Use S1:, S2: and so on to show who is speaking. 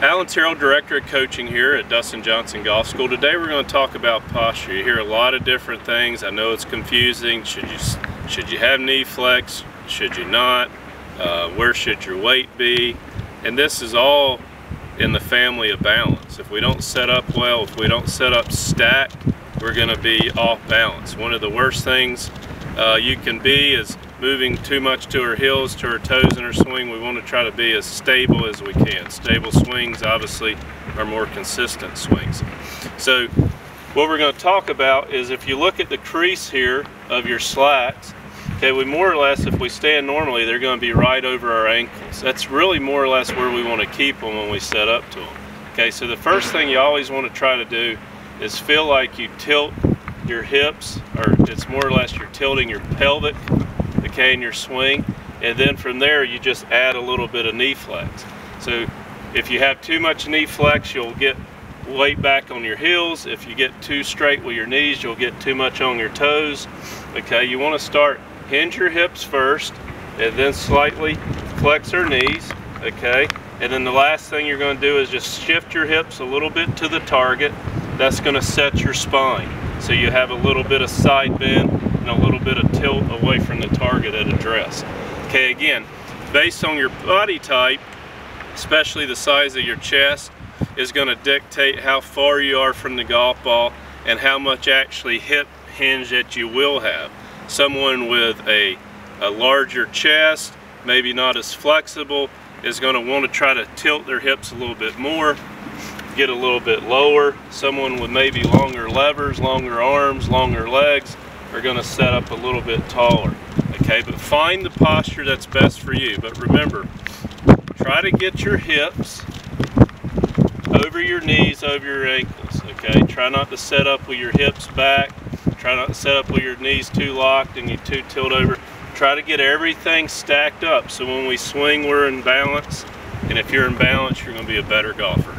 S1: Alan Terrell, Director of Coaching here at Dustin Johnson Golf School. Today we're going to talk about posture. You hear a lot of different things. I know it's confusing. Should you have knee flex? Should you not? Where should your weight be? And this is all in the family of balance. If we don't set up well, if we don't set up stacked, we're going to be off balance. One of the worst things you can be is moving too much to our heels, to our toes in our swing. We want to try to be as stable as we can. Stable swings obviously are more consistent swings. So what we're going to talk about is, if you look at the crease here of your slats, okay, we more or less, if we stand normally, they're going to be right over our ankles. That's really more or less where we want to keep them when we set up to them. Okay, so the first thing you always want to try to do is feel like you tilt your hips, or it's more or less you're tilting your pelvic, okay, in your swing, and then from there you just add a little bit of knee flex. So if you have too much knee flex, you'll get weight back on your heels. If you get too straight with your knees, you'll get too much on your toes. Okay, you want to start hinge your hips first and then slightly flex our knees, okay, and then the last thing you're going to do is just shift your hips a little bit to the target. That's going to set your spine, so you have a little bit of side bend and a little bit of tilt away from the target at address. Okay, again, based on your body type, especially the size of your chest, is going to dictate how far you are from the golf ball and how much actually hip hinge that you will have. Someone with a larger chest, maybe not as flexible, is going to want to try to tilt their hips a little bit more, get a little bit lower. Someone with maybe longer levers, longer arms, longer legs are going to set up a little bit taller. Okay, but find the posture that's best for you. But remember, try to get your hips over your knees, over your ankles. Okay, try not to set up with your hips back. Try not to set up with your knees too locked and you too tilt over. Try to get everything stacked up so when we swing, we're in balance. And if you're in balance, you're going to be a better golfer.